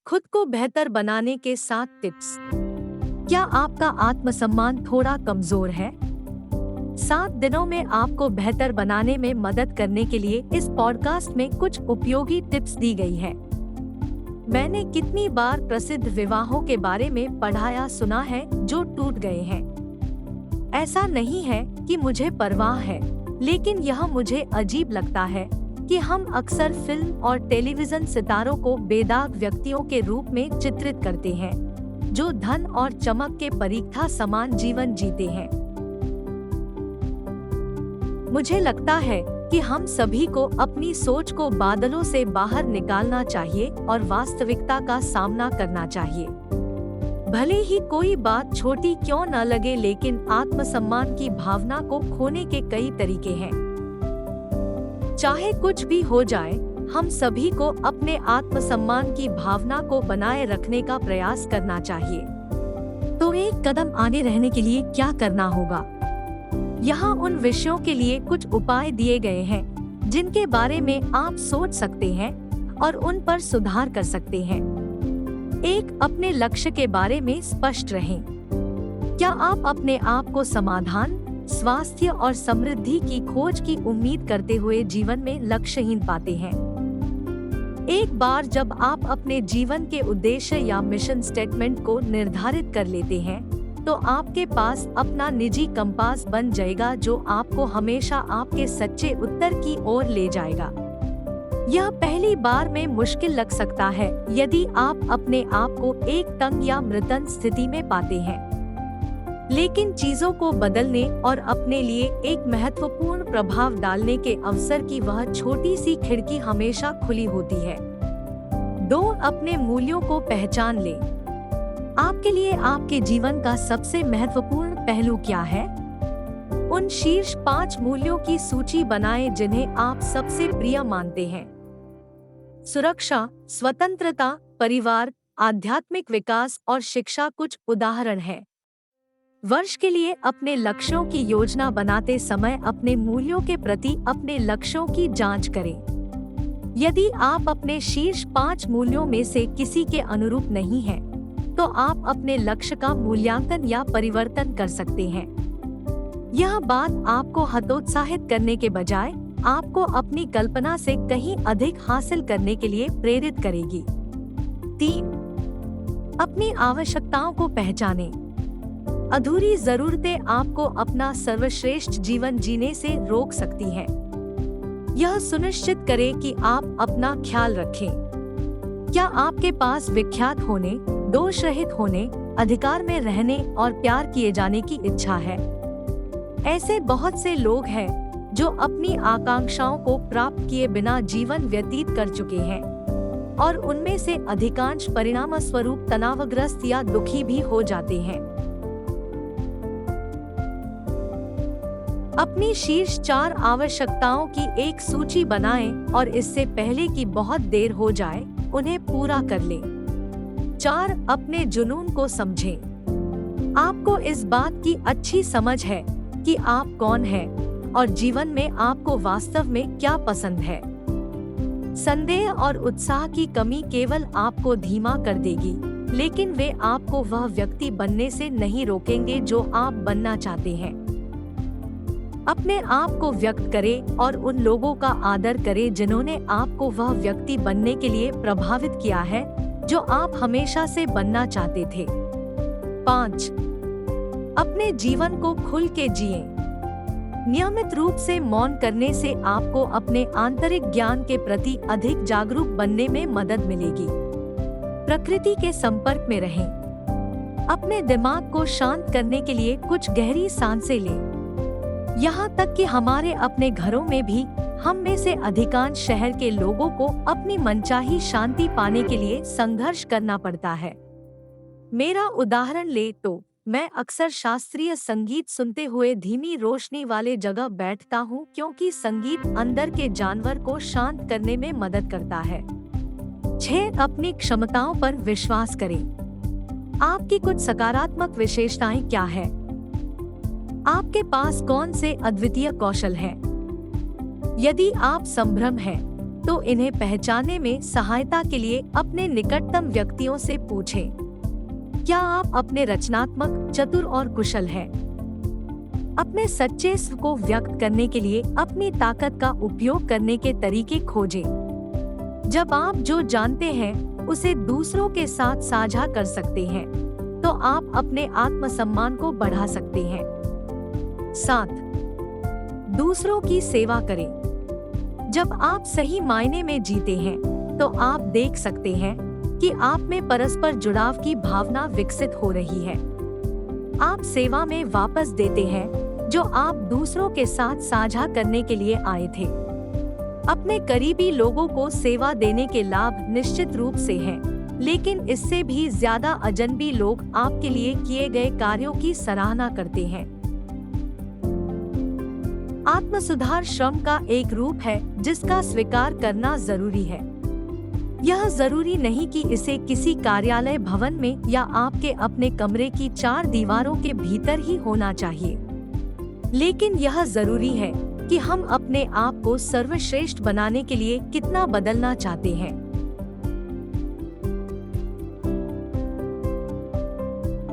खुद को बेहतर बनाने के 7 टिप्स। क्या आपका आत्मसम्मान थोड़ा कमजोर है? 7 दिनों में आपको बेहतर बनाने में मदद करने के लिए इस पॉडकास्ट में कुछ उपयोगी टिप्स दी गई है। मैंने कितनी बार प्रसिद्ध विवाहों के बारे में पढ़ा या सुना है जो टूट गए हैं। ऐसा नहीं है कि मुझे परवाह है, लेकिन यह मुझे अजीब लगता है कि हम अक्सर फिल्म और टेलीविजन सितारों को बेदाग व्यक्तियों के रूप में चित्रित करते हैं, जो धन और चमक के परीक्षा समान जीवन जीते हैं। मुझे लगता है कि हम सभी को अपनी सोच को बादलों से बाहर निकालना चाहिए और वास्तविकता का सामना करना चाहिए। भले ही कोई बात छोटी क्यों न लगे, लेकिन आत्मसम्मान की भावना को खोने के कई तरीके हैं। चाहे कुछ भी हो जाए, हम सभी को अपने आत्मसम्मान की भावना को बनाए रखने का प्रयास करना चाहिए। तो एक कदम आगे रहने के लिए क्या करना होगा? यहाँ उन विषयों के लिए कुछ उपाय दिए गए हैं जिनके बारे में आप सोच सकते हैं और उन पर सुधार कर सकते हैं। 1. अपने लक्ष्य के बारे में स्पष्ट रहें। क्या आप अपने आप को समाधान, स्वास्थ्य और समृद्धि की खोज की उम्मीद करते हुए जीवन में लक्ष्यहीन पाते हैं? एक बार जब आप अपने जीवन के उद्देश्य या मिशन स्टेटमेंट को निर्धारित कर लेते हैं, तो आपके पास अपना निजी कंपास बन जाएगा जो आपको हमेशा आपके सच्चे उत्तर की ओर ले जाएगा। यह पहली बार में मुश्किल लग सकता है यदि आप अपने आप को एक तंग या मृतन स्थिति में पाते हैं, लेकिन चीजों को बदलने और अपने लिए एक महत्वपूर्ण प्रभाव डालने के अवसर की वह छोटी सी खिड़की हमेशा खुली होती है। 2. अपने मूल्यों को पहचान लें। आपके लिए आपके जीवन का सबसे महत्वपूर्ण पहलू क्या है? उन शीर्ष 5 मूल्यों की सूची बनाएं जिन्हें आप सबसे प्रिय मानते हैं। सुरक्षा, स्वतंत्रता, परिवार, आध्यात्मिक विकास और शिक्षा कुछ उदाहरण हैं। वर्ष के लिए अपने लक्ष्यों की योजना बनाते समय अपने मूल्यों के प्रति अपने लक्ष्यों की जांच करें। यदि आप अपने शीर्ष 5 मूल्यों में से किसी के अनुरूप नहीं हैं, तो आप अपने लक्ष्य का मूल्यांकन या परिवर्तन कर सकते हैं। यह बात आपको हतोत्साहित करने के बजाय आपको अपनी कल्पना से कहीं अधिक हासिल करने के लिए प्रेरित करेगी। 3. अपनी आवश्यकताओं को पहचानें। अधूरी जरूरतें आपको अपना सर्वश्रेष्ठ जीवन जीने से रोक सकती हैं। यह सुनिश्चित करें कि आप अपना ख्याल रखें। क्या आपके पास विख्यात होने, दोष रहित होने, अधिकार में रहने और प्यार किए जाने की इच्छा है? ऐसे बहुत से लोग हैं जो अपनी आकांक्षाओं को प्राप्त किए बिना जीवन व्यतीत कर चुके हैं, और उनमें से अधिकांश परिणाम स्वरूप तनावग्रस्त या दुखी भी हो जाते हैं। अपनी शीर्ष 4 आवश्यकताओं की एक सूची बनाएं और इससे पहले कि बहुत देर हो जाए, उन्हें पूरा कर लें। 4. अपने जुनून को समझें। आपको इस बात की अच्छी समझ है कि आप कौन हैं और जीवन में आपको वास्तव में क्या पसंद है। संदेह और उत्साह की कमी केवल आपको धीमा कर देगी, लेकिन वे आपको वह व्यक्ति बनने से नहीं रोकेंगे जो आप बनना चाहते हैं। अपने आप को व्यक्त करें और उन लोगों का आदर करें जिन्होंने आपको वह व्यक्ति बनने के लिए प्रभावित किया है जो आप हमेशा से बनना चाहते थे। 5. अपने जीवन को खुल के जिएं। नियमित रूप से मौन करने से आपको अपने आंतरिक ज्ञान के प्रति अधिक जागरूक बनने में मदद मिलेगी। प्रकृति के संपर्क में रहें। अपने दिमाग को शांत करने के लिए कुछ गहरी सांसें लें। यहाँ तक कि हमारे अपने घरों में भी हम में से अधिकांश शहर के लोगों को अपनी मनचाही शांति पाने के लिए संघर्ष करना पड़ता है। मेरा उदाहरण ले तो मैं अक्सर शास्त्रीय संगीत सुनते हुए धीमी रोशनी वाले जगह बैठता हूँ, क्योंकि संगीत अंदर के जानवर को शांत करने में मदद करता है। 6. अपनी क्षमताओं पर विश्वास करें। आपकी कुछ सकारात्मक विशेषताएं क्या है? आपके पास कौन से अद्वितीय कौशल हैं? यदि आप संभ्रम हैं, तो इन्हें पहचानने में सहायता के लिए अपने निकटतम व्यक्तियों से पूछें। क्या आप अपने रचनात्मक, चतुर और कुशल हैं? अपने सच्चे स्व को व्यक्त करने के लिए अपनी ताकत का उपयोग करने के तरीके खोजें। जब आप जो जानते हैं उसे दूसरों के साथ साझा कर सकते हैं, तो आप अपने आत्मसम्मान को बढ़ा सकते हैं। 7. दूसरों की सेवा करें। जब आप सही मायने में जीते हैं, तो आप देख सकते हैं कि आप में परस्पर जुड़ाव की भावना विकसित हो रही है। आप सेवा में वापस देते हैं जो आप दूसरों के साथ साझा करने के लिए आए थे। अपने करीबी लोगों को सेवा देने के लाभ निश्चित रूप से हैं, लेकिन इससे भी ज्यादा अजनबी लोग आपके लिए किए गए कार्यों की सराहना करते हैं। आत्मसुधार श्रम का एक रूप है जिसका स्वीकार करना जरूरी है। यह जरूरी नहीं कि इसे किसी कार्यालय भवन में या आपके अपने कमरे की 4 दीवारों के भीतर ही होना चाहिए, लेकिन यह जरूरी है कि हम अपने आप को सर्वश्रेष्ठ बनाने के लिए कितना बदलना चाहते हैं।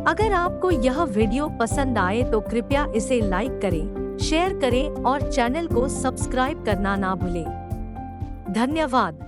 अगर आपको यह वीडियो पसंद आए तो कृपया इसे लाइक करें, शेयर करें और चैनल को सब्सक्राइब करना ना भूलें। धन्यवाद।